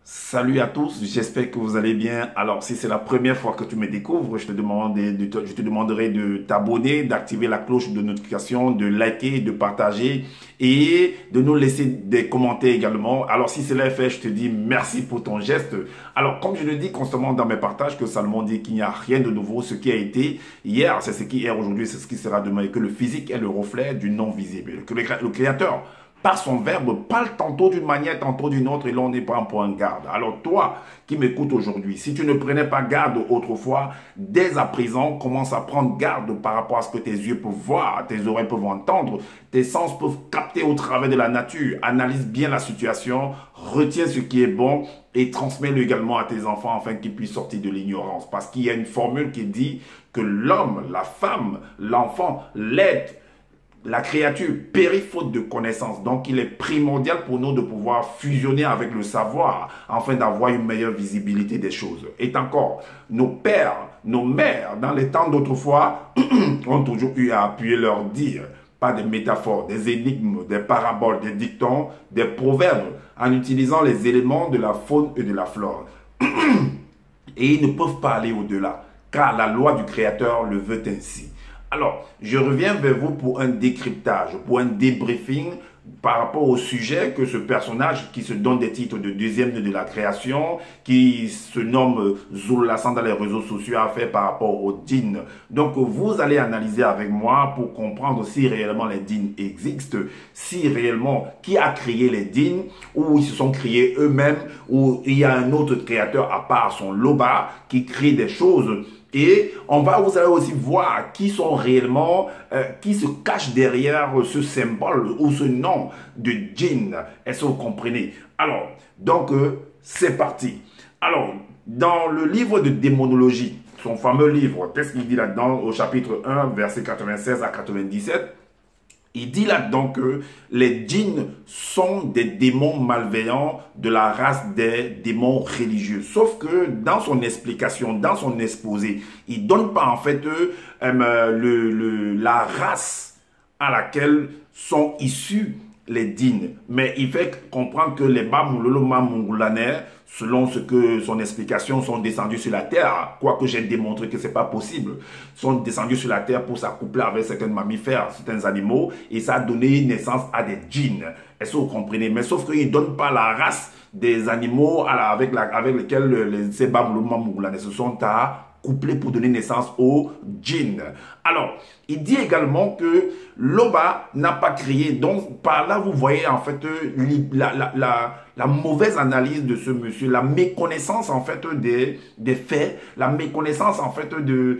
Salut à tous, j'espère que vous allez bien. Alors, si c'est la première fois que tu me découvres, je te demanderai de t'abonner, d'activer la cloche de notification, de liker, de partager et de nous laisser des commentaires également. Alors, si cela est fait, je te dis merci pour ton geste. Alors, comme je le dis constamment dans mes partages, que Salomon dit qu'il n'y a rien de nouveau. Ce qui a été hier, c'est ce qui est aujourd'hui, c'est ce qui sera demain. Et que le physique est le reflet du non visible. Que le Créateur, par son verbe, parle tantôt d'une manière, tantôt d'une autre, et là on n'est pas en point de garde. Alors toi qui m'écoutes aujourd'hui, si tu ne prenais pas garde autrefois, dès à présent, commence à prendre garde par rapport à ce que tes yeux peuvent voir, tes oreilles peuvent entendre, tes sens peuvent capter au travers de la nature. Analyse bien la situation, retiens ce qui est bon et transmets-le également à tes enfants afin qu'ils puissent sortir de l'ignorance. Parce qu'il y a une formule qui dit que l'homme, la femme, l'enfant, l'être, la créature périt faute de connaissances. Donc, il est primordial pour nous de pouvoir fusionner avec le savoir afin d'avoir une meilleure visibilité des choses. Et encore, nos pères, nos mères, dans les temps d'autrefois, ont toujours eu à appuyer leur dire. Pas des métaphores, des énigmes, des paraboles, des dictons, des proverbes, en utilisant les éléments de la faune et de la flore. Et ils ne peuvent pas aller au-delà, car la loi du Créateur le veut ainsi. Alors, je reviens vers vous pour un décryptage, pour un débriefing par rapport au sujet que ce personnage qui se donne des titres de deuxième de la création, qui se nomme Zulasan dans les réseaux sociaux, a fait par rapport aux djinns. Donc, vous allez analyser avec moi pour comprendre si réellement les djinns existent, si réellement qui a créé les djinns, ou ils se sont créés eux-mêmes, ou il y a un autre créateur à part son Loba qui crée des choses. Et vous allez aussi voir qui sont réellement, qui se cachent derrière ce symbole ou ce nom de djinn. Est-ce que vous comprenez? Alors, donc, c'est parti. Alors, dans le livre de démonologie, son fameux livre, qu'est-ce qu'il dit là-dedans au chapitre 1, verset 96 à 97? Il dit là-dedans que les djinns sont des démons malveillants de la race des démons religieux. Sauf que dans son explication, dans son exposé, il ne donne pas en fait la race à laquelle sont issus les djinns. Mais il fait comprendre que les Bamuloloma Mungulaner, selon ce que son explication, sont descendus sur la terre, quoique j'ai démontré que ce n'est pas possible, sont descendus sur la terre pour s'accoupler avec certains mammifères, certains animaux, et ça a donné naissance à des djinns. Est-ce que vous comprenez? Mais sauf qu'il ne donne pas la race des animaux avec lesquels ces Bamuloloma Mungulaner se sont couplés pour donner naissance aux djinns. Alors, il dit également que Loba n'a pas créé. Donc, par là, vous voyez en fait la mauvaise analyse de ce monsieur, la méconnaissance en fait des faits, la méconnaissance en fait de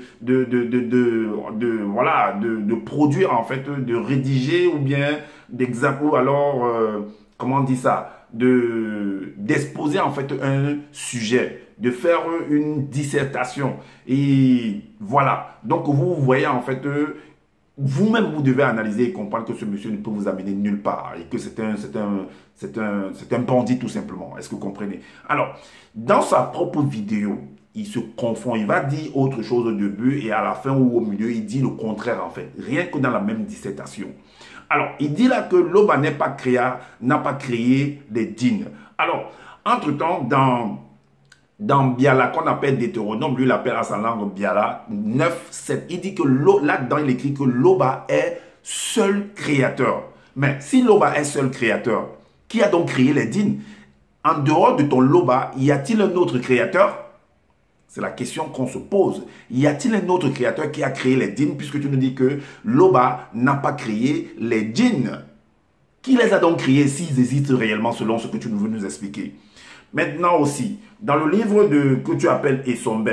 produire en fait, de rédiger ou bien d'examiner, ou alors, comment on dit ça, d'exposer en fait un sujet, de faire une dissertation. Et voilà. Donc, vous voyez en fait, vous-même, vous devez analyser et comprendre que ce monsieur ne peut vous amener nulle part et que c'est un bandit tout simplement. Est-ce que vous comprenez? Alors, dans sa propre vidéo, il se confond. Il va dire autre chose au début et à la fin ou au milieu, il dit le contraire en fait. Rien que dans la même dissertation. Alors, il dit là que Loba n'a pas créé les djinns. Alors, entre-temps, dans Biala, qu'on appelle Deutéronome, lui l'appelle à sa langue Biala, 9, 7, il dit que là-dedans, il écrit que Loba est seul créateur. Mais si Loba est seul créateur, qui a donc créé les djinns? En dehors de ton Loba, y a-t-il un autre créateur? C'est la question qu'on se pose. Y a-t-il un autre créateur qui a créé les djinns, puisque tu nous dis que Loba n'a pas créé les djinns? Qui les a donc créés s'ils existent réellement selon ce que tu veux nous expliquer? Maintenant aussi, dans le livre que tu appelles Essombe,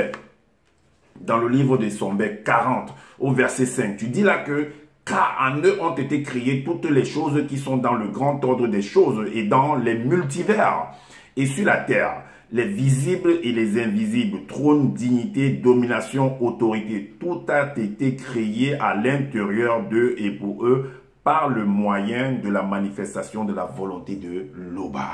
dans le livre d'Essombe 40, au verset 5, tu dis là que « Car en eux ont été créées toutes les choses qui sont dans le grand ordre des choses et dans les multivers et sur la terre, les visibles et les invisibles, trône, dignité, domination, autorité, tout a été créé à l'intérieur d'eux et pour eux par le moyen de la manifestation de la volonté de Loba. »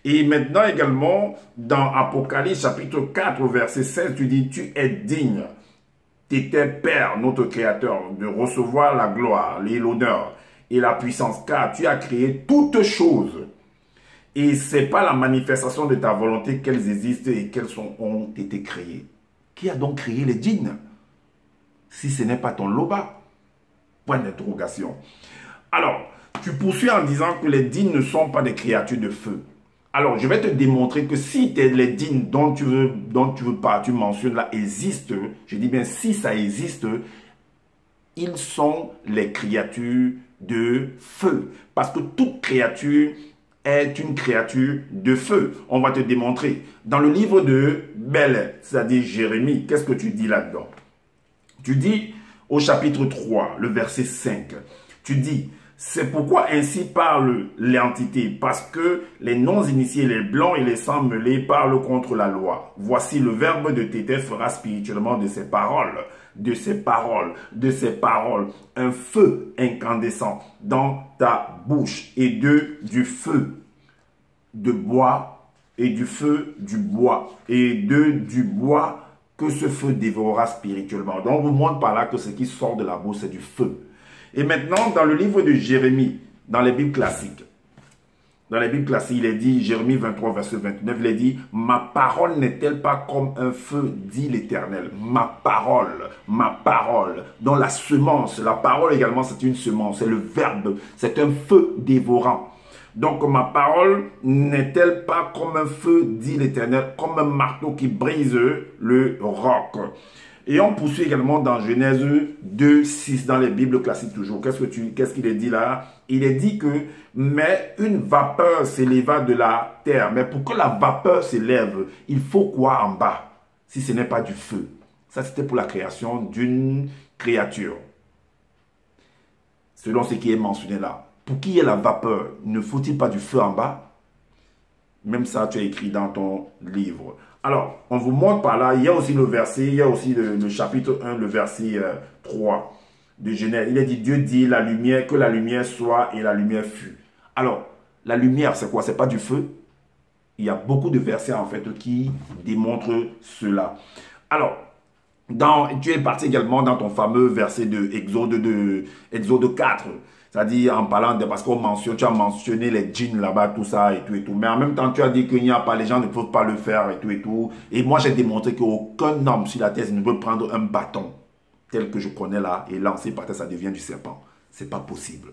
Et maintenant également, dans Apocalypse chapitre 4, verset 16, tu dis, tu es digne, t'étais Père, notre Créateur, de recevoir la gloire, l'honneur et la puissance, car tu as créé toutes choses. Et ce n'est pas la manifestation de ta volonté qu'elles existent et qu'elles ont été créées. Qui a donc créé les djinns? Si ce n'est pas ton loba? Point d'interrogation. Alors, tu poursuis en disant que les djinns ne sont pas des créatures de feu. Alors, je vais te démontrer que si les djinns dont tu veux pas, tu mentionnes là, existent, je dis bien si ça existe, ils sont les créatures de feu. Parce que toute créature est une créature de feu. On va te démontrer. Dans le livre de Bel, c'est-à-dire Jérémie, qu'est-ce que tu dis là-dedans? Tu dis au chapitre 3, le verset 5, tu dis, c'est pourquoi ainsi parle l'entité, parce que les non-initiés, les blancs et les sans-mêlés parlent contre la loi. Voici le verbe de Tété fera spirituellement de ces paroles, un feu incandescent dans ta bouche et du feu de bois et du feu du bois et du bois que ce feu dévorera spirituellement. Donc, on vous montre par là que ce qui sort de la bouche, c'est du feu. Et maintenant, dans le livre de Jérémie, dans les Bibles classiques, il est dit, Jérémie 23, verset 29, il est dit, ma parole n'est-elle pas comme un feu, dit l'Éternel. Ma parole, dont la semence, la parole également, c'est une semence, c'est le verbe, c'est un feu dévorant. Donc, ma parole n'est-elle pas comme un feu, dit l'Éternel, comme un marteau qui brise le roc? Et on poursuit également dans Genèse 2, 6, dans les Bibles classiques toujours. Qu'est-ce qu'il est dit là? Il est dit que, mais une vapeur s'éleva de la terre. Mais pour que la vapeur s'élève, il faut quoi en bas? Si ce n'est pas du feu. Ça, c'était pour la création d'une créature. Selon ce qui est mentionné là. Pour qu'il y ait la vapeur, ne faut-il pas du feu en bas? Même ça, tu as écrit dans ton livre. Alors, on vous montre par là, il y a aussi le verset, il y a aussi le chapitre 1, le verset 3 de Genèse. Il est dit, Dieu dit la lumière, que la lumière soit et la lumière fut. Alors, la lumière, c'est quoi? C'est pas du feu? Il y a beaucoup de versets en fait qui démontrent cela. Alors, tu es parti également dans ton fameux verset de Exode 4. C'est-à-dire en parlant de, parce qu'on mentionne, tu as mentionné les djinns là-bas, tout ça et tout et tout. Mais en même temps, tu as dit qu'il n'y a pas, les gens ne peuvent pas le faire et tout et tout. Et moi, j'ai démontré qu'aucun homme sur la terre ne peut prendre un bâton tel que je connais là et lancer par terre, ça devient du serpent. C'est pas possible.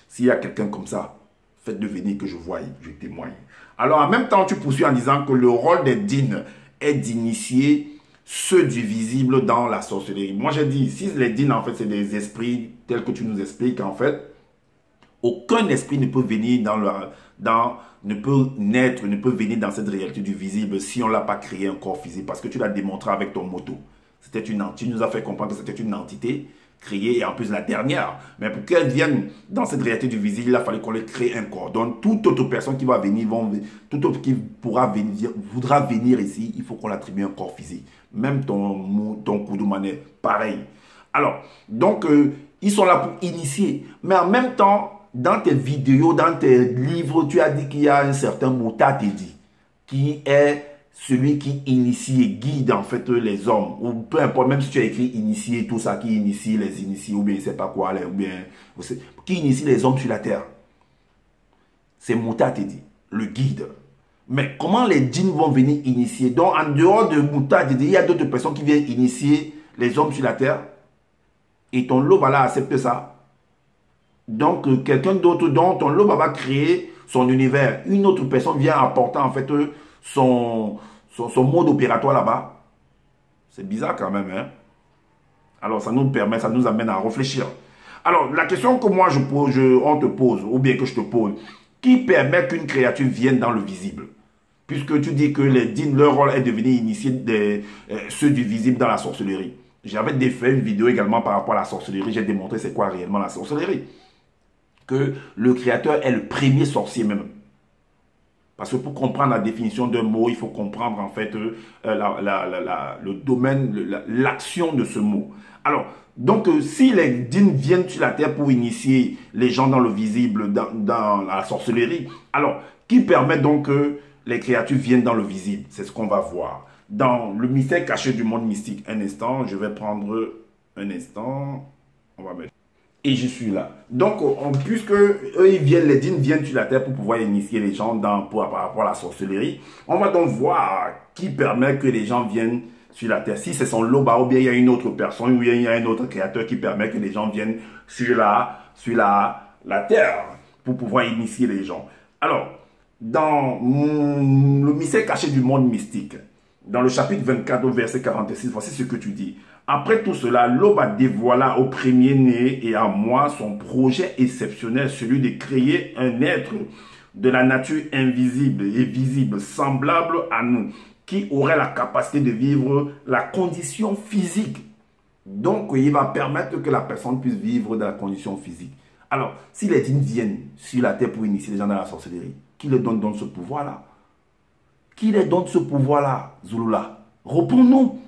S'il y a quelqu'un comme ça, faites-le venir que je voie, je témoigne. Alors en même temps, tu poursuis en disant que le rôle des djinns est d'initier ceux du visible dans la sorcellerie. Moi, j'ai dit, si les djinns, en fait, c'est des esprits tels que tu nous expliques, en fait, aucun esprit ne peut venir ne peut naître, ne peut venir dans cette réalité du visible si on ne l'a pas créé un corps physique, parce que tu l'as démontré avec ton moto. Tu nous as fait comprendre que c'était une entité créée, et en plus la dernière. Mais pour qu'elle vienne dans cette réalité du visible, il a fallu qu'on lui crée un corps. Donc, toute autre personne qui va venir, toute autre qui voudra venir ici, il faut qu'on l'attribue un corps physique. Même ton Koudoumane, pareil. Alors, donc, ils sont là pour initier. Mais en même temps, dans tes vidéos, dans tes livres, tu as dit qu'il y a un certain Mouta Tedi, qui est celui qui initie et guide en fait les hommes, ou peu importe, même si tu as écrit initier, tout ça, qui initie les initiés, ou bien je sais pas quoi, ou bien, qui initie les hommes sur la terre. C'est Mouta Tedi, le guide. Mais comment les djinns vont venir initier? Donc en dehors de Mouta Tedi, il y a d'autres personnes qui viennent initier les hommes sur la terre. Et ton Loba accepte ça. Donc quelqu'un d'autre, dont ton Loba va créer son univers. Une autre personne vient apporter en fait son mode opératoire là-bas. C'est bizarre quand même, hein? Alors ça nous permet, ça nous amène à réfléchir. Alors la question que moi on te pose, ou bien que je te pose, qui permet qu'une créature vienne dans le visible? Puisque tu dis que les djinns, leur rôle est de venir initier ceux du visible dans la sorcellerie. J'avais fait une vidéo également par rapport à la sorcellerie, j'ai démontré c'est quoi réellement la sorcellerie. Que le créateur est le premier sorcier même. Parce que pour comprendre la définition d'un mot, il faut comprendre en fait le domaine, l'action de ce mot. Alors, donc si les djinns viennent sur la terre pour initier les gens dans le visible, dans la sorcellerie, alors qui permet donc que les créatures viennent dans le visible? C'est ce qu'on va voir. Dans le mystère caché du monde mystique, un instant, je vais prendre un instant, on va mettre. et je suis là. Donc, puisque eux, ils viennent, les djinns viennent sur la terre pour pouvoir initier les gens par rapport à la sorcellerie, on va donc voir qui permet que les gens viennent sur la terre. Si c'est son Loba ou bien il y a une autre personne ou bien il y a un autre créateur qui permet que les gens viennent sur la terre pour pouvoir initier les gens. Alors, dans le mystère caché du monde mystique, dans le chapitre 24 au verset 46, voici ce que tu dis. Après tout cela, Loba dévoila au premier-né et à moi son projet exceptionnel, celui de créer un être de la nature invisible et visible, semblable à nous, qui aurait la capacité de vivre la condition physique. Donc, il va permettre que la personne puisse vivre dans la condition physique. Alors, si les djinns viennent sur la terre pour initier les gens dans la sorcellerie, qui leur donne ce pouvoir-là? Qui leur donne ce pouvoir-là, Zulula? Réponds-nous.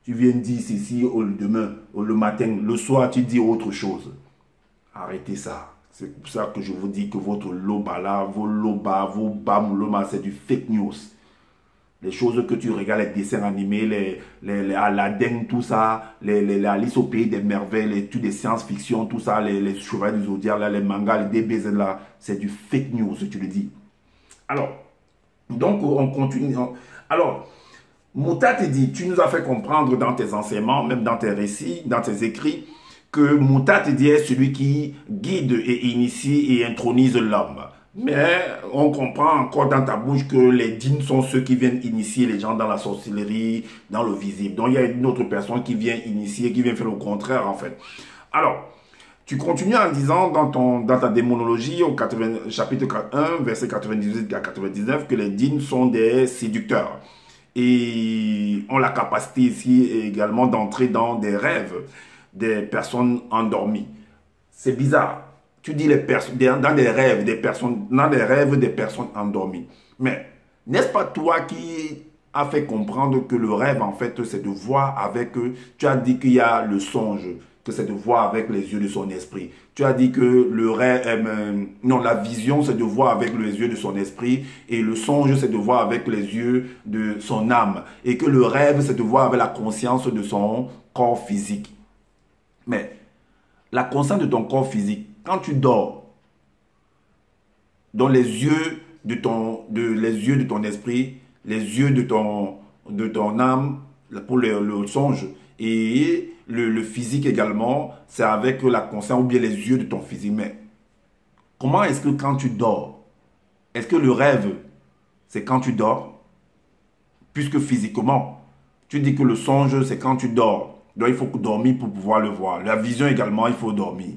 Tu viens dire ceci demain, le matin, le soir, tu dis autre chose. Arrêtez ça. C'est pour ça que je vous dis que votre loba là, vos loba, vos bam, c'est du fake news. Les choses que tu regardes, les dessins animés, les Aladdin, tout ça, les Alice au pays des merveilles, les trucs de science-fiction, tout ça, les chevaliers du zodiaque, là, les mangas, les DBZ là, c'est du fake news, tu le dis. Alors, donc on continue. Alors, Mouta te dit, tu nous as fait comprendre dans tes enseignements, même dans tes récits, dans tes écrits, que Mouta te dit est celui qui guide et initie et intronise l'homme. Mais on comprend encore dans ta bouche que les djinns sont ceux qui viennent initier les gens dans la sorcellerie, dans le visible. Donc il y a une autre personne qui vient initier, qui vient faire le contraire en fait. Alors, tu continues en disant dans ta démonologie au chapitre 1, verset 98 à 99, que les djinns sont des séducteurs. Et ont la capacité ici également d'entrer dans des rêves des personnes endormies. C'est bizarre. Tu dis dans des rêves des personnes endormies. Mais n'est-ce pas toi qui as fait comprendre que le rêve, en fait, c'est de voir avec eux? Tu as dit qu'il y a le songe, que c'est de voir avec les yeux de son esprit. Tu as dit que le rêve, non, la vision, c'est de voir avec les yeux de son esprit. Et le songe, c'est de voir avec les yeux de son âme. Et que le rêve, c'est de voir avec la conscience de son corps physique. Mais la conscience de ton corps physique, quand tu dors, dans les yeux de ton esprit, les yeux de ton âme, pour le songe, et le physique également, c'est avec la conscience ou bien les yeux de ton physique. Mais comment est-ce que quand tu dors, est-ce que le rêve, c'est quand tu dors? Puisque physiquement, tu dis que le songe, c'est quand tu dors. Donc il faut dormir pour pouvoir le voir. La vision également, il faut dormir.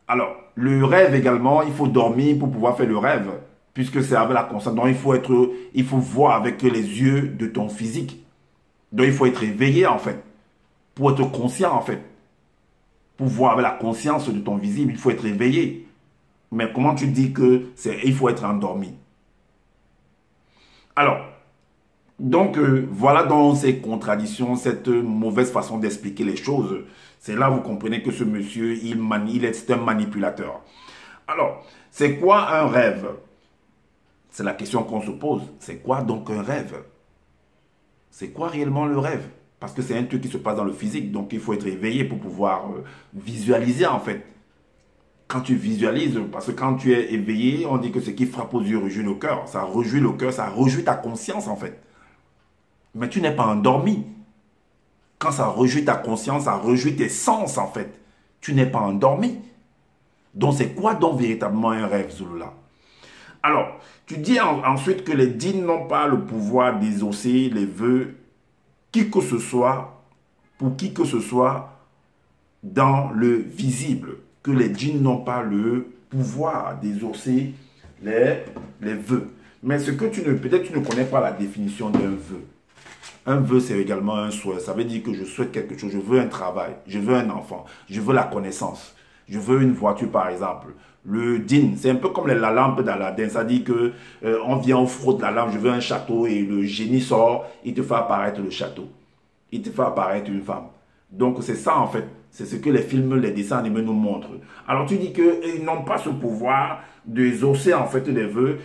Alors, le rêve également, il faut dormir pour pouvoir faire le rêve. Puisque c'est avec la conscience. Donc il faut voir avec les yeux de ton physique. Donc il faut être éveillé en fait. Pour être conscient en fait. Pour voir avec la conscience de ton visible, il faut être éveillé. Mais comment tu dis que il faut être endormi? Alors, donc voilà dans ces contradictions, cette mauvaise façon d'expliquer les choses. C'est là vous comprenez que ce monsieur, c'est un manipulateur. Alors, c'est quoi un rêve? C'est la question qu'on se pose. C'est quoi donc un rêve? C'est quoi réellement le rêve? Parce que c'est un truc qui se passe dans le physique, donc il faut être éveillé pour pouvoir visualiser en fait. Quand tu visualises, parce que quand tu es éveillé, on dit que ce qui frappe aux yeux réjouit le cœur. Ça réjouit le cœur, ça réjouit ta conscience en fait. Mais tu n'es pas endormi. Quand ça réjouit ta conscience, ça réjouit tes sens en fait. Tu n'es pas endormi. Donc c'est quoi donc véritablement un rêve, Zulula? Alors, tu dis ensuite que les djinns n'ont pas le pouvoir d'exaucer les vœux qui que ce soit, pour qui que ce soit dans le visible. Que les djinns n'ont pas le pouvoir d'exaucer les vœux. Mais ce que peut-être tu ne connais pas la définition d'un vœu. Un vœu, c'est également un souhait. Ça veut dire que je souhaite quelque chose. Je veux un travail. Je veux un enfant. Je veux la connaissance. Je veux une voiture, par exemple. Le djinn, c'est un peu comme la lampe d'Aladin. Ça dit que on vient, on frotte la lampe. Je veux un château et le génie sort. Il te fait apparaître le château. Il te fait apparaître une femme. Donc, c'est ça, en fait. C'est ce que les films, les dessins animés nous montrent. Alors, tu dis qu'ils n'ont pas ce pouvoir d'exaucer, en fait, les vœux.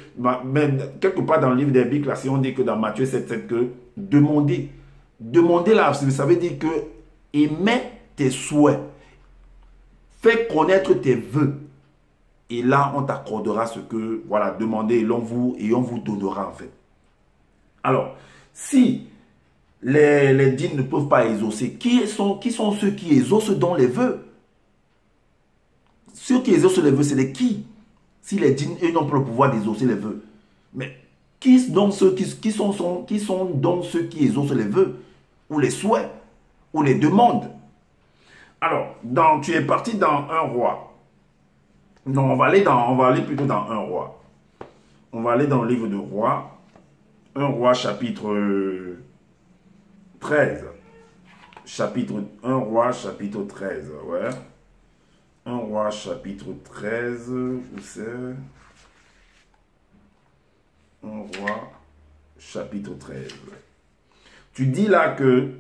Mais quelque part dans le livre des Bibles, si on dit que dans Matthieu 7, que demander. Demander, là, ça veut dire que aimer tes souhaits. fais connaître tes vœux. Et là, on t'accordera ce que, voilà, demandez et on vous donnera en fait. Alors, si les djinns ne peuvent pas exaucer, qui sont ceux qui exaucent dans les vœux? Ceux qui exaucent les vœux, c'est les qui? Si les djinns, eux, n'ont pas le pouvoir d'exaucer les vœux. Mais qui sont donc ceux qui exaucent les vœux, ou les souhaits, ou les demandes? Alors, tu es parti dans un roi. Non, on va aller plutôt dans un roi. On va aller dans le livre de Roi. Un roi chapitre 13. Un roi chapitre 13, ouais. Un roi chapitre 13, où c'est? Un roi chapitre 13. Tu dis là que,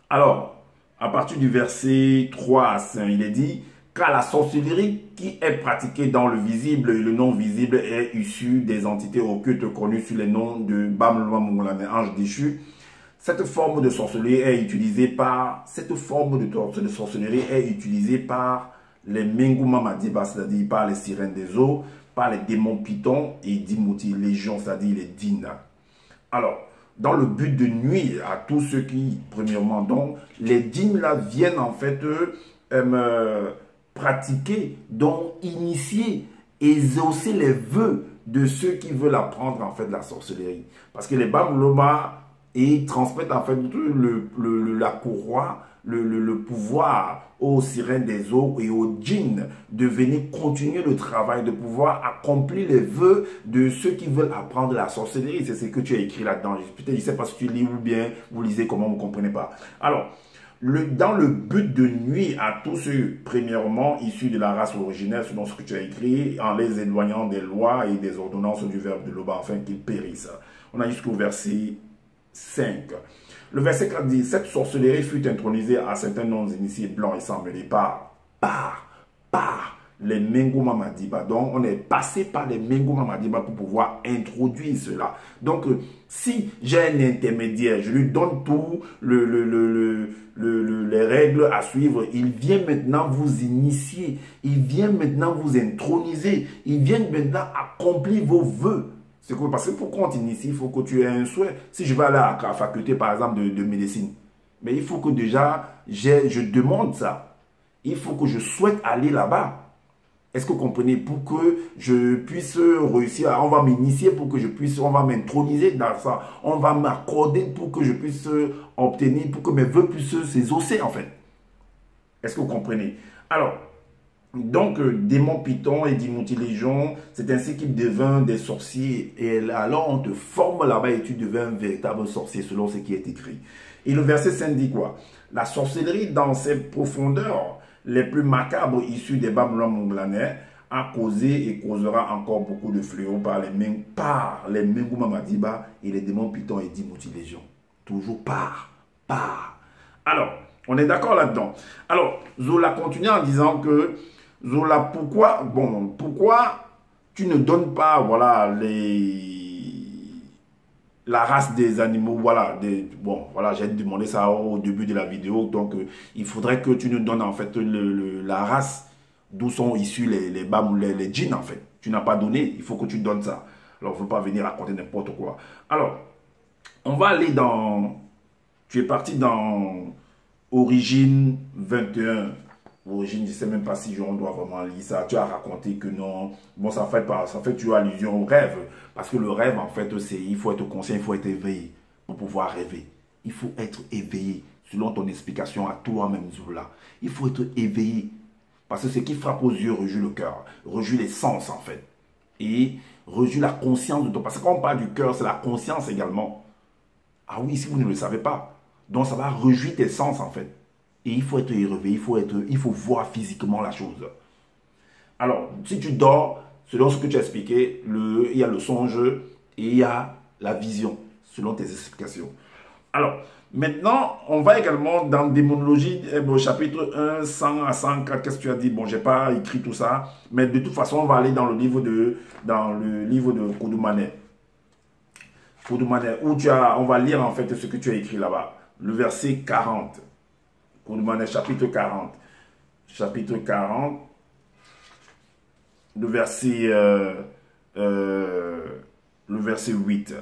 alors, à partir du verset 3 à 5, il est dit, car la sorcellerie qui est pratiquée dans le visible et le non visible est issue des entités occultes connues sous les noms de Bamloa Mongolane, ange déchu. Cette forme de sorcellerie est utilisée par les Menguma Madiba, c'est-à-dire par les sirènes des eaux, par les démons pitons et Dimouti, légion, c'est-à-dire les Dina. Alors, dans le but de nuire à tous ceux qui, premièrement, donc, les djinns là viennent en fait pratiquer, donc initier, exaucer les vœux de ceux qui veulent apprendre en fait la sorcellerie. Parce que les Bamloma et transmettent en fait la courroie, le pouvoir aux sirènes des eaux et aux djinns de venir continuer le travail, de pouvoir accomplir les vœux de ceux qui veulent apprendre la sorcellerie. C'est ce que tu as écrit là-dedans. Peut-être, je ne sais pas si tu lis ou bien vous lisez comment vous ne comprenez pas. Alors, dans le but de nuire à tous ceux, premièrement, issus de la race originelle, selon ce que tu as écrit, en les éloignant des lois et des ordonnances du verbe de l'Oba, afin qu'ils périssent. On a jusqu'au verset 5. Le verset 4 dit, cette sorcellerie fut intronisée à certains noms initiés blancs et sans mêler par les Menguma Madiba. Donc, on est passé par les Menguma Madiba pour pouvoir introduire cela. Donc, si j'ai un intermédiaire, je lui donne tout les règles à suivre, il vient maintenant vous initier, il vient maintenant vous introniser, il vient maintenant accomplir vos vœux. Parce que pour qu'on t'initie, il faut que tu aies un souhait. Si je vais aller à la faculté, par exemple, de médecine, mais il faut que déjà, je demande ça. Il faut que je souhaite aller là-bas. Est-ce que vous comprenez? Pour que je puisse réussir, on va m'initier pour que je puisse, on va m'introniser dans ça. On va m'accorder pour que je puisse obtenir, pour que mes vœux puissent s'exaucer en fait. Est-ce que vous comprenez? Alors, donc, démon python et Dimouti légion, c'est ainsi qu'ils deviennent des sorciers. Et alors, on te forme là-bas et tu deviens un véritable sorcier selon ce qui est écrit. Et le verset 5 dit quoi? La sorcellerie dans ses profondeurs les plus macabres issues des Babylon monglanais a causé et causera encore beaucoup de fléaux par les Menguma Madiba et les démons python et Dimouti légion. Toujours par. Alors, on est d'accord là-dedans. Alors, Zola continue en disant que Zola, pourquoi tu ne donnes pas, voilà, la race des animaux, voilà, j'ai demandé ça au début de la vidéo, donc il faudrait que tu nous donnes en fait la race d'où sont issus les djinns en fait. Tu n'as pas donné, il faut que tu donnes ça. Alors, il ne faut pas venir raconter n'importe quoi. Alors, on va aller tu es parti dans Origine 21. Origine, je ne sais même pas si on doit vraiment lire ça. Tu as raconté que non. Bon, ça fait tu as allusion au rêve. Parce que le rêve, en fait, il faut être conscient, il faut être éveillé pour pouvoir rêver. Il faut être éveillé, selon ton explication à toi-même, Zola. Il faut être éveillé. Parce que ce qui frappe aux yeux rejouit le cœur, rejouit les sens, en fait. Et rejouit la conscience de toi. Parce que quand on parle du cœur, c'est la conscience également. Ah oui, si vous ne le savez pas. Donc, ça va rejouir tes sens, en fait. Et il faut être élevé, il faut voir physiquement la chose. Alors, si tu dors, selon ce que tu as expliqué, il y a le songe et il y a la vision, selon tes explications. Alors, maintenant, on va également dans Démonologie, chapitre 1, 100 à 104. Qu'est-ce que tu as dit? Bon, je n'ai pas écrit tout ça, mais de toute façon, on va aller dans le livre de Koudoumane. Koudoumane, où on va lire en fait ce que tu as écrit là-bas. Le verset 40. Koudoumane, chapitre 40. chapitre 40, le verset 8.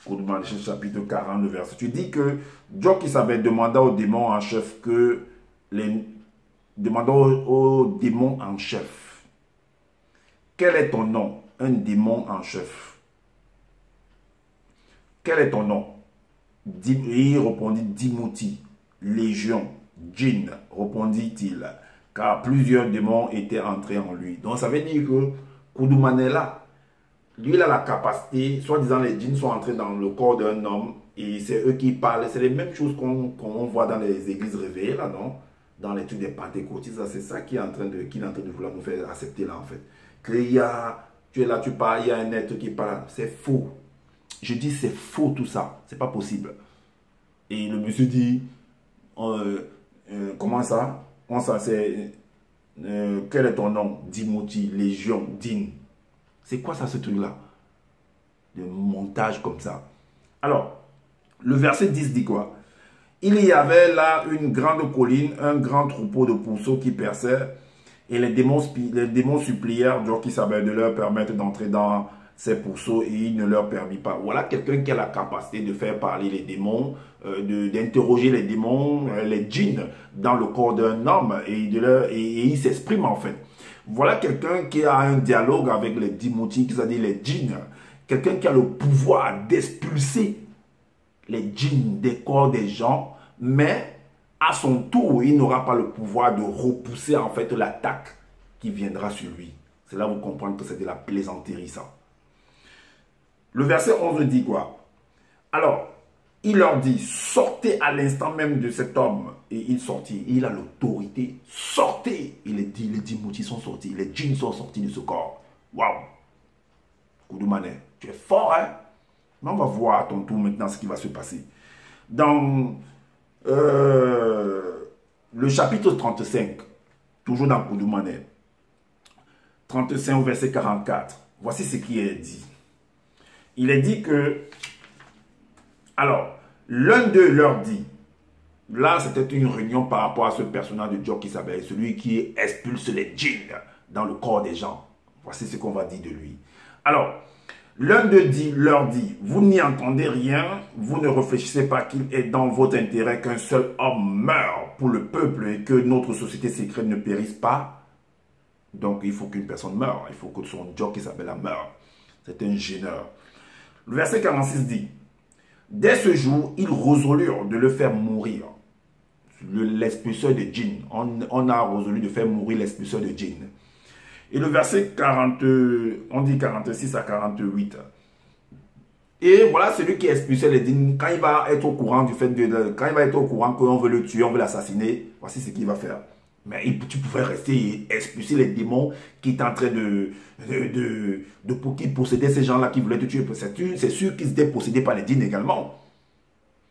Koudoumane, chapitre 40, le verset. Tu dis que Djokisabé demanda au démon en chef demanda au démon en chef. Quel est ton nom? Un démon en chef. Quel est ton nom? Il répondit Dimouti, légion, djinn, répondit-il, car plusieurs démons étaient entrés en lui. Donc ça veut dire que Koudoumane est là. Lui, il a la capacité, soi-disant les djinns sont entrés dans le corps d'un homme et c'est eux qui parlent. C'est les mêmes choses qu'on voit dans les églises réveillées, là, non? Dans les trucs des pentecôtistes, c'est ça qu'il est en train de vouloir nous faire accepter, là, en fait. Tu es là, tu parles, il y a un être qui parle. C'est faux. Je dis, c'est faux tout ça. C'est pas possible. Et le monsieur dit, comment ça? Quel est ton nom? Dimouti, légion, djinn. C'est quoi ça, ce truc-là? De montage comme ça. Alors, le verset 10 dit quoi? Il y avait là une grande colline, un grand troupeau de pourceaux qui perçaient, et les démons supplièrent Djokisabé de leur permettre d'entrer dans ces pourceaux, et il ne leur permit pas. Voilà quelqu'un qui a la capacité de faire parler les démons, d'interroger les démons, les djinns, dans le corps d'un homme, et il s'exprime en fait. Voilà quelqu'un qui a un dialogue avec les dimoutis, c'est-à-dire les djinns. Quelqu'un qui a le pouvoir d'expulser les djinns des corps des gens, mais à son tour, il n'aura pas le pouvoir de repousser en fait l'attaque qui viendra sur lui. C'est là où vous comprenez que c'est de la plaisanterie ça. Le verset 11 dit quoi? Alors, il leur dit, sortez à l'instant même de cet homme. Et il sortit. Il a l'autorité. Sortez. Il est dit, les dimoutis sont sortis. Les djinns sont sortis de ce corps. Waouh. Koudoumane, tu es fort, hein? Mais on va voir à ton tour maintenant ce qui va se passer. Dans le chapitre 35, toujours dans Koudoumane, 35 au verset 44, voici ce qui est dit. Il est dit que, alors, l'un d'eux leur dit, là c'était une réunion par rapport à ce personnage de Djokisabé, celui qui expulse les djinns dans le corps des gens. Voici ce qu'on va dire de lui. Alors, l'un d'eux leur dit, vous n'y entendez rien, vous ne réfléchissez pas qu'il est dans votre intérêt qu'un seul homme meure pour le peuple et que notre société secrète ne périsse pas. Donc il faut qu'une personne meure, il faut que son Djokisabé meure. C'est un gêneur. Le verset 46 dit, dès ce jour, ils résolurent de le faire mourir. L'expulseur de djinn. On a résolu de faire mourir l'expulseur de djinn. Et le verset 40, on dit 46 à 48. Et voilà celui qui expulsait les djinns. Quand il va être au courant du fait quand il va être au courant qu'on veut le tuer, on veut l'assassiner, voici ce qu'il va faire. Mais tu pouvais rester et expulser les démons qui étaient en train qui possédaient ces gens-là qui voulaient te tuer. C'est sûr qu'ils étaient possédés par les djinns également.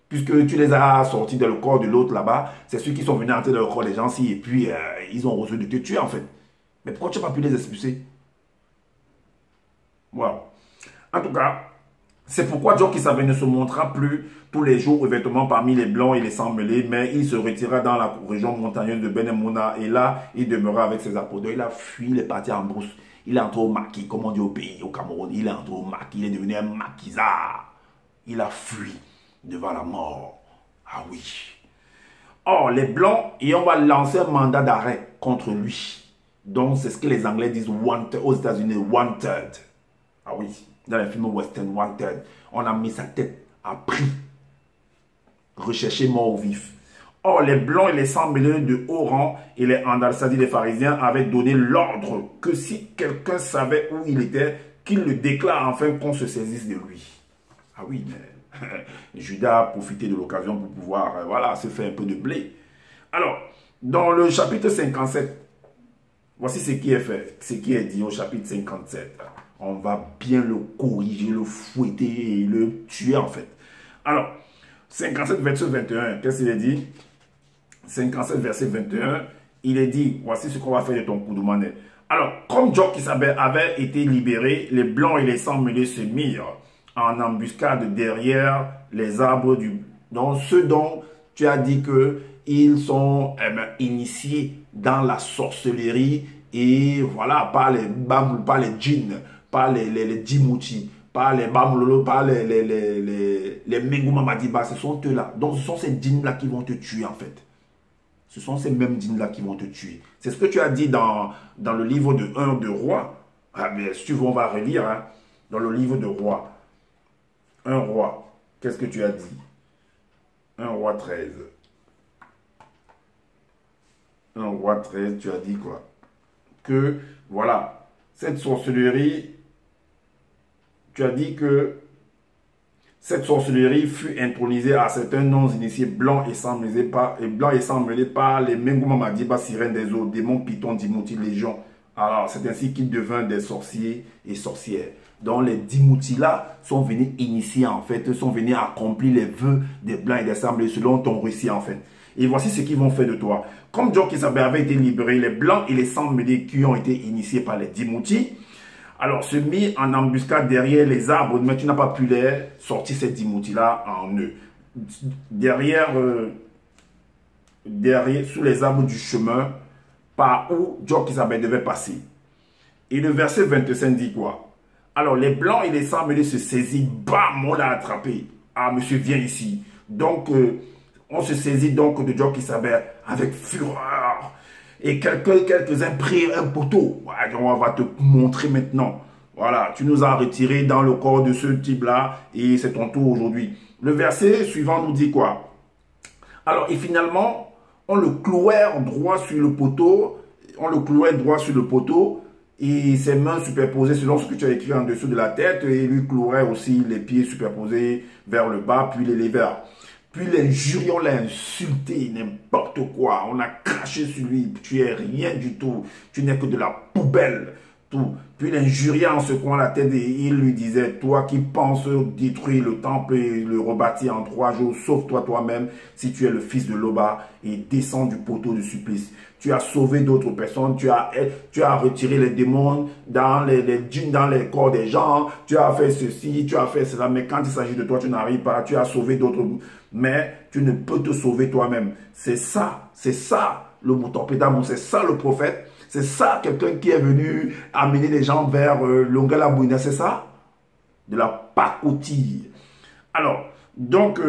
Puisque tu les as sortis dans le corps de l'autre là-bas, c'est ceux qui sont venus entrer dans le corps des gens-ci et puis ils ont reçu de te tuer en fait. Mais pourquoi tu n'as pas pu les expulser? Wow. En tout cas, c'est pourquoi Djokisabé ne se montra plus tous les jours ouvertement parmi les blancs et les sans mêlés, mais il se retira dans la région montagneuse de Benemouna et là, il demeura avec ses apôtres. Il a fui, il est parti en brousse. Il est entré au maquis, comme on dit au pays, au Cameroun. Il est entré au maquis, il est devenu un maquisard. Il a fui devant la mort. Ah oui. Or, les blancs, et on va lancer un mandat d'arrêt contre lui. Donc, c'est ce que les Anglais disent wanted, aux États-Unis, wanted. Ah oui, dans les films western, wanted. On a mis sa tête à prix. Recherché mort ou vif. Or, les blancs et les sans-mêlés de haut rang et les andals, c'est-à-dire les pharisiens, avaient donné l'ordre que si quelqu'un savait où il était, qu'il le déclare enfin qu'on se saisisse de lui. Ah oui, mais Judas a profité de l'occasion pour pouvoir voilà, se faire un peu de blé. Alors, dans le chapitre 57, voici ce qui est fait, ce qui est dit au chapitre 57. On va bien le corriger, le fouetter et le tuer en fait. Alors, 57 verset 21, qu'est-ce qu'il est dit? 57 verset 21, il est dit, voici ce qu'on va faire de ton Koudoumane. Alors, comme Djokisabé avait été libéré, les blancs et les sans-mêlés se mirent en embuscade derrière les arbres donc ceux dont tu as dit que ils sont initiés dans la sorcellerie et voilà, par les bam, par les djinns, par les djimouti, par les bamlolo, par les Mengouma Madiba, ce sont eux-là. Donc ce sont ces djinns-là qui vont te tuer en fait. Ce sont ces mêmes djinns-là qui vont te tuer. C'est ce que tu as dit dans le livre de 1 de Roi. Ah, mais si tu veux, on va relire. Hein, dans le livre de Roi. 1 Roi. Qu'est-ce que tu as dit? 1 Roi 13. 1 Roi 13, tu as dit quoi? Que, voilà, cette sorcellerie, tu as dit que cette sorcellerie fut intronisée à certains noms initiés blancs et sans mêlés par les Mengouma Madiba, sirènes des eaux, démons, pitons, dimouti, légions. Alors, c'est ainsi qu'ils devinrent des sorciers et sorcières. Donc, les dimoutis là sont venus initier en fait, sont venus accomplir les vœux des blancs et des sans mêlés selon ton récit en fait. Et voici ce qu'ils vont faire de toi. Comme Djok Isabé avait été libéré, les blancs et les sans mêlés qui ont été initiés par les dimoutis, alors, se mit en embuscade derrière les arbres, mais tu n'as pas pu les sortir ces dimoutis-là en eux. Derrière, sous les arbres du chemin, par où Djok Isabé devait passer. Et le verset 25 dit quoi? Alors, les blancs et les sans mêlés se saisissent, bam, on l'a attrapé. Ah, monsieur, viens ici. Donc, on se saisit donc de Djok Isabé avec fureur. Et quelques-uns prirent un poteau. On va te montrer maintenant. Voilà, tu nous as retiré dans le corps de ce type-là et c'est ton tour aujourd'hui. Le verset suivant nous dit quoi? Alors, et finalement, on le clouait droit sur le poteau. On le clouait droit sur le poteau et ses mains superposées selon ce que tu as écrit en dessous de la tête. Et lui clouait aussi les pieds superposés vers le bas, puis les levèrent. Puis l'injurier, on l'a insulté, n'importe quoi. On a craché sur lui. Tu es rien du tout. Tu n'es que de la poubelle. Tout. Puis l'injurier en secouant la tête et il lui disait, toi qui penses détruire le temple et le rebâtir en 3 jours, sauve-toi toi-même si tu es le fils de Loba et descends du poteau de supplice. Tu as sauvé d'autres personnes, tu as retiré les démons dans les djinns, dans les corps des gens, tu as fait ceci, tu as fait cela, mais quand il s'agit de toi, tu n'arrives pas, tu as sauvé d'autres, mais tu ne peux te sauver toi-même. C'est ça le mouton pédamou, c'est ça le prophète, c'est ça quelqu'un qui est venu amener les gens vers l'Ongala Bouina, c'est ça? De la pacotille. Alors, donc,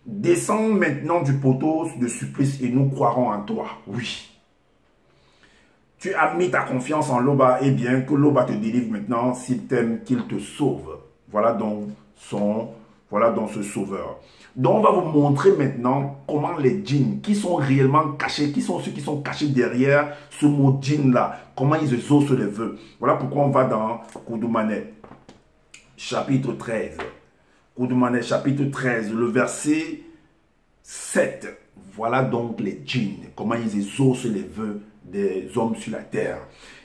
descends maintenant du poteau de supplice et nous croirons en toi. Oui. Tu as mis ta confiance en Loba, et bien que Loba te délivre maintenant s'il t'aime qu'il te sauve. Voilà donc ce sauveur. Donc on va vous montrer maintenant comment les djinns qui sont réellement cachés, qui sont ceux qui sont cachés derrière ce mot djinn là, comment ils exaucent les vœux. Voilà pourquoi on va dans Koudoumane, chapitre 13. Koudoumane, chapitre 13, le verset 7. Voilà donc les djinns, comment ils exaucent les vœux des hommes sur la terre.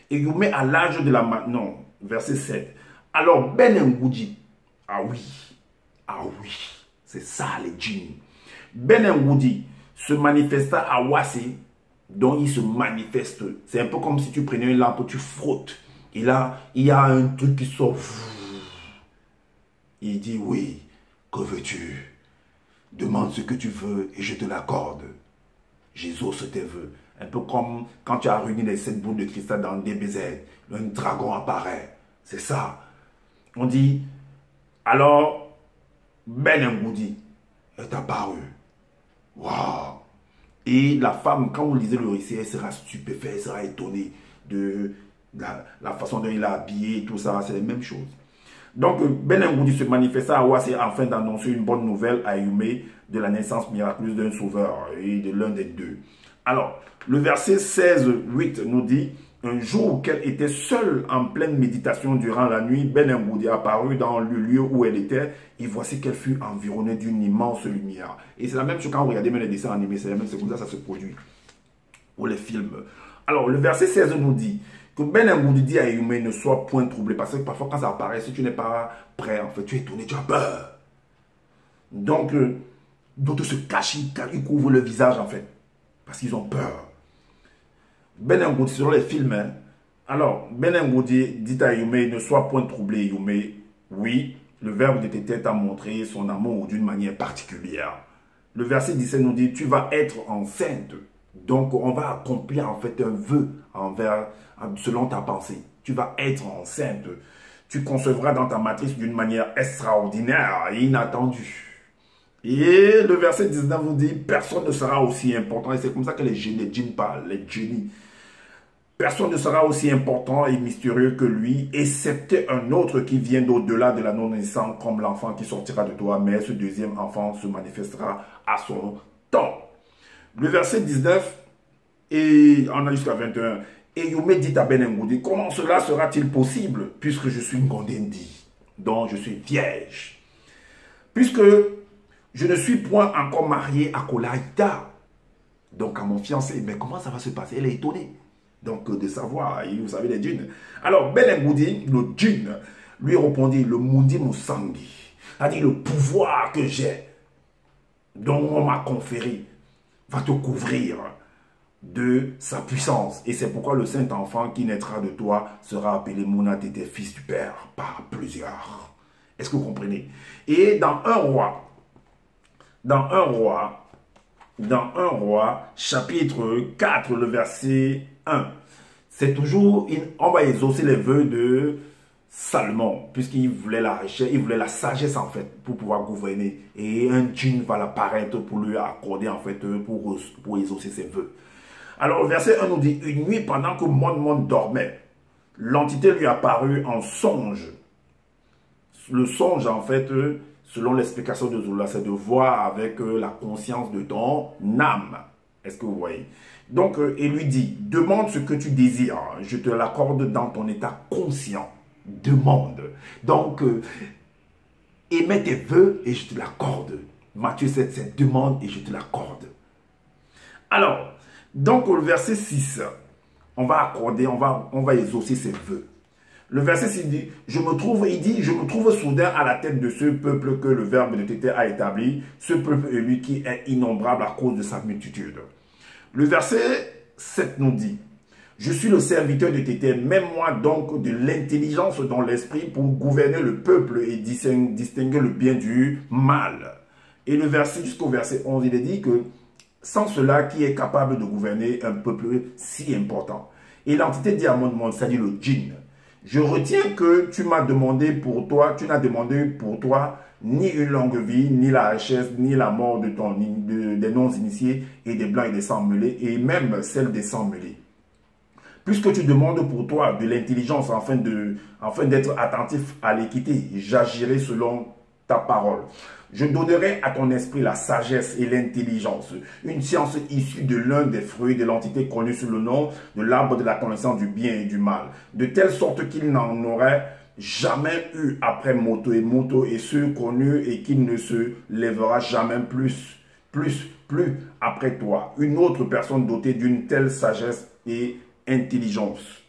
Et vous met à l'âge de la non, verset 7. Alors Ben Ngoudi, ah oui, c'est ça les djinns. Ben Ngoudi se manifesta à Wassé, dont il se manifeste. C'est un peu comme si tu prenais une lampe, tu frottes. Et là, il y a un truc qui sort. Il dit oui, que veux-tu? Demande ce que tu veux et je te l'accorde. J'exauce tes vœux. Un peu comme quand tu as réuni les 7 boules de cristal dans DBZ. Un dragon apparaît. C'est ça. On dit, alors, Ben Ngoudi est apparu. Waouh! Et la femme, quand vous lisez le récit, elle sera stupéfaite, elle sera étonnée de la façon dont il a habillé, tout ça, c'est la même chose. Donc, Ben Ngoudi se manifesta à Wassé afin d'annoncer une bonne nouvelle à Yumé de la naissance miraculeuse d'un sauveur et de l'un des deux. Alors, le verset 16, 8 nous dit, un jour où elle était seule en pleine méditation durant la nuit, Ben Ngoudi apparut dans le lieu où elle était et voici qu'elle fut environnée d'une immense lumière. Et c'est la même chose quand vous regardez même les dessins animés, c'est la même chose, comme ça se produit pour les films. Alors, le verset 16 nous dit que Ben Ngoudi dit à Yumé ne sois point troublé parce que parfois quand ça apparaît, si tu n'es pas prêt, en fait, tu es étonné, tu as peur. Donc, d'autres se cachent, ils couvrent le visage en fait. Parce qu'ils ont peur. Ben Ngoudi, selon les films, hein. Alors, Ben Ngoudi dit à Yumé, ne sois point troublé, Yumé. Oui, le verbe de tes têtes a montré son amour d'une manière particulière. Le verset 17 nous dit, tu vas être enceinte. Donc, on va accomplir en fait un vœu selon ta pensée. Tu vas être enceinte. Tu concevras dans ta matrice d'une manière extraordinaire et inattendue. Et le verset 19 nous dit, personne ne sera aussi important. Et c'est comme ça que les djinns parlent, les génies. Personne ne sera aussi important et mystérieux que lui, excepté un autre qui vient d'au-delà de la non-naissance, comme l'enfant qui sortira de toi, mais ce deuxième enfant se manifestera à son temps. Le verset 19, et on a jusqu'à 21, et Yomé dit à Ben Ngoudi, comment cela sera-t-il possible, puisque je suis Ngondendi, donc je suis vierge, puisque je ne suis point encore marié à Kolaïta, donc à mon fiancé, mais comment ça va se passer? Elle est étonnée. Donc, de savoir, et vous savez les djinns. Alors, Ben Ngoudi, le djinn, lui répondit, le Mundi Moussangi, a dit, le pouvoir que j'ai, dont on m'a conféré, va te couvrir de sa puissance. Et c'est pourquoi le Saint-Enfant qui naîtra de toi sera appelé Mouna Tété, fils du Père, par plusieurs. Est-ce que vous comprenez? Et dans un roi, chapitre 4, le verset 1, c'est toujours, on va exaucer les vœux de Salomon, puisqu'il voulait la richesse, il voulait la sagesse en fait, pour pouvoir gouverner. Et un djinn va l'apparaître pour lui accorder en fait, pour exaucer ses vœux. Alors le verset 1 nous dit, une nuit pendant que Mon dormait, l'entité lui apparut en songe. Le songe en fait, selon l'explication de Zola, c'est de voir avec la conscience de ton âme. Est-ce que vous voyez? Donc, il lui dit, demande ce que tu désires, je te l'accorde dans ton état conscient. Demande. Donc, émets tes vœux et je te l'accorde. Matthieu 7, c'est demande et je te l'accorde. Alors, donc au verset 6, on va accorder, on va exaucer ses vœux. Le verset 6 dit, je me trouve soudain à la tête de ce peuple que le verbe de Tété a établi, ce peuple élu qui est innombrable à cause de sa multitude. Le verset 7 nous dit, je suis le serviteur de Tété, mets-moi donc de l'intelligence dans l'esprit pour gouverner le peuple et distinguer le bien du mal. Et le verset jusqu'au verset 11, il est dit que sans cela, qui est capable de gouverner un peuple si important? Et l'entité dit à Mon, c'est-à-dire le djinn, je retiens que tu m'as demandé pour toi, tu n'as demandé pour toi ni une longue vie, ni la richesse, ni la mort des non-initiés et des blancs et des sans-mêlés, et même celle des sans-mêlés. Puisque tu demandes pour toi de l'intelligence afin d'être attentif à l'équité, j'agirai selon ta parole. Je donnerai à ton esprit la sagesse et l'intelligence, une science issue de l'un des fruits de l'entité connue sous le nom de l'arbre de la connaissance du bien et du mal, de telle sorte qu'il n'en aurait jamais eu après Moto et ceux connus et qu'il ne se lèvera jamais plus après toi, une autre personne dotée d'une telle sagesse et intelligence.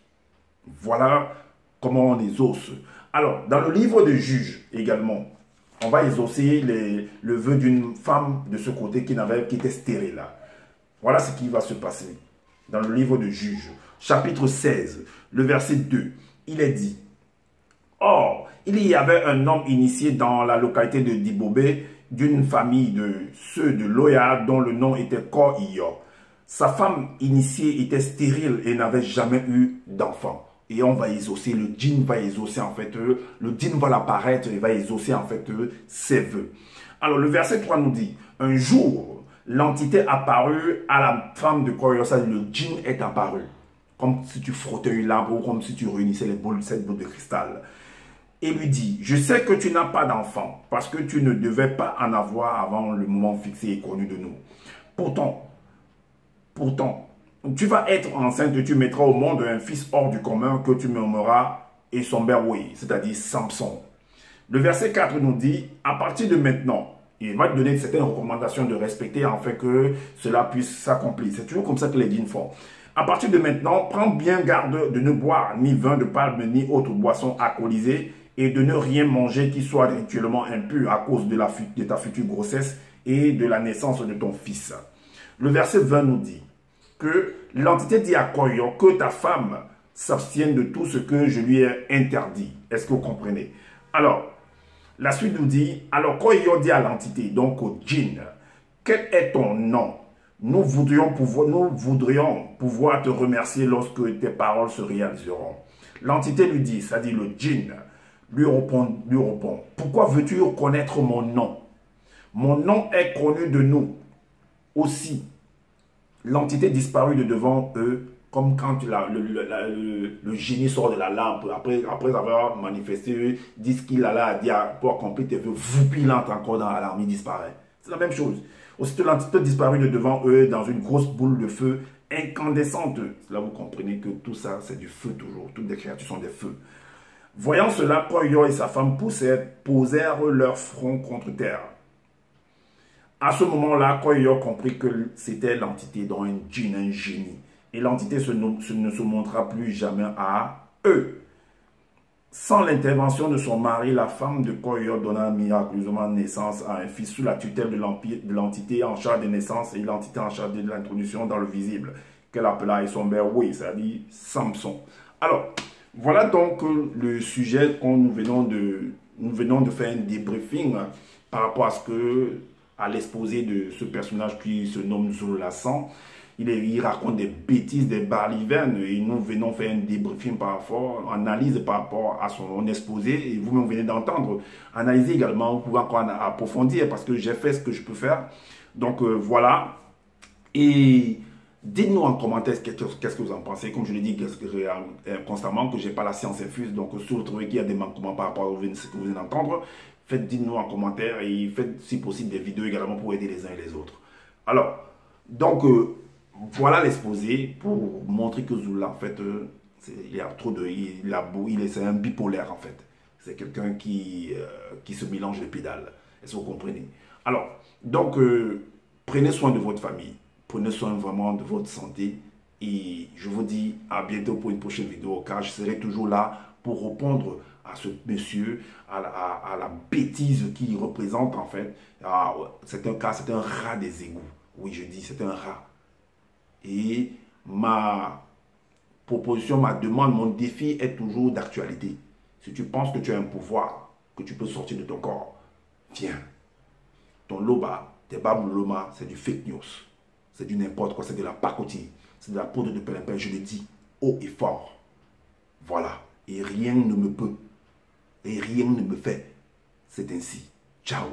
Voilà comment on exauce. Alors, dans le livre de Juges également, on va exaucer le vœu d'une femme de ce côté qui était stérile. Voilà ce qui va se passer dans le livre de Juges, chapitre 16, le verset 2. Il est dit, or, il y avait un homme initié dans la localité de Dibobé, d'une famille de ceux de Loya, dont le nom était Kor-Iyo. Sa femme initiée était stérile et n'avait jamais eu d'enfant. Et on va exaucer, le djinn va exaucer en fait, le djinn va l'apparaître et va exaucer en fait ses vœux. Alors le verset 3 nous dit, un jour, l'entité apparut à la femme de Kor-Iyo, le djinn est apparu. Comme si tu frottais une lampe ou comme si tu réunissais cette boule de cristal. Et lui dit, je sais que tu n'as pas d'enfant parce que tu ne devais pas en avoir avant le moment fixé et connu de nous. Pourtant, tu vas être enceinte et tu mettras au monde un fils hors du commun que tu nommeras Esomberwe, c'est-à-dire Samson. Le verset 4 nous dit, à partir de maintenant, il va te donner certaines recommandations de respecter afin que cela puisse s'accomplir. C'est toujours comme ça que les djinns font. À partir de maintenant, prends bien garde de ne boire ni vin de palme ni autre boisson alcoolisée et de ne rien manger qui soit rituellement impur à cause de ta future grossesse et de la naissance de ton fils. Le verset 20 nous dit que l'entité dit à Kor-Iyo que ta femme s'abstienne de tout ce que je lui ai interdit. Est-ce que vous comprenez? Alors, la suite nous dit, alors Kor-Iyo dit à l'entité, donc au djinn, Quel est ton nom? Nous voudrions pouvoir te remercier lorsque tes paroles se réaliseront. L'entité lui dit, c'est-à-dire le djinn, lui répond, pourquoi veux-tu connaître mon nom? Mon nom est connu de nous. Aussi, l'entité disparut de devant eux, comme quand le génie sort de la lampe, après avoir manifesté, dit ce qu'il allait dire pour accomplir tes vœux, il entre encore dans l'alarme, il disparaît. C'est la même chose. Aussitôt l'entité disparut de devant eux dans une grosse boule de feu incandescente. Là, vous comprenez que tout ça, c'est du feu toujours. Toutes les créatures sont des feux. Voyant cela, Koyo et sa femme posèrent leur front contre terre. À ce moment-là, Koyo comprit que c'était l'entité, dont un djinn, un génie. Et l'entité ne se montra plus jamais à eux. Sans l'intervention de son mari, la femme de Koyo donna miraculeusement naissance à un fils sous la tutelle de l'entité en charge des naissances et l'entité en charge de l'introduction dans le visible, qu'elle appela Isomberwe, c'est-à-dire Samson. Alors, voilà donc le sujet qu'on nous venons de faire un débriefing par rapport à l'exposé de ce personnage qui se nomme Zorolassan. Il raconte des bêtises, des balivernes, et nous venons faire un débriefing par rapport, analyse par rapport à son exposé, et vous-même venez d'entendre. Analyser également, vous pouvez encore approfondir, parce que j'ai fait ce que je peux faire. Donc voilà. Et dites-nous en commentaire qu'est-ce que vous en pensez. Comme je l'ai dit constamment, que je n'ai pas la science infuse, donc si vous trouvez qu'il y a des manquements par rapport à ce que vous venez d'entendre, dites-nous en commentaire, et faites si possible des vidéos également pour aider les uns et les autres. Alors, donc, voilà l'exposé pour montrer que Zula, en fait, il y a trop de... C'est un bipolaire, en fait. C'est quelqu'un qui se mélange les pédales. Est-ce que vous comprenez? Alors, donc, prenez soin de votre famille. Prenez soin vraiment de votre santé. Et je vous dis à bientôt pour une prochaine vidéo, car je serai toujours là pour répondre à ce monsieur, à la bêtise qu'il représente, en fait. C'est un rat des égouts. Oui, je dis, c'est un rat. Et ma proposition, ma demande, mon défi est toujours d'actualité. Si tu penses que tu as un pouvoir, que tu peux sortir de ton corps, viens. Ton loba, tes babuloma, c'est du fake news. C'est du n'importe quoi, c'est de la pacotille. C'est de la poudre de pelimpin, je le dis haut et fort. Voilà. Et rien ne me peut. Et rien ne me fait. C'est ainsi. Ciao.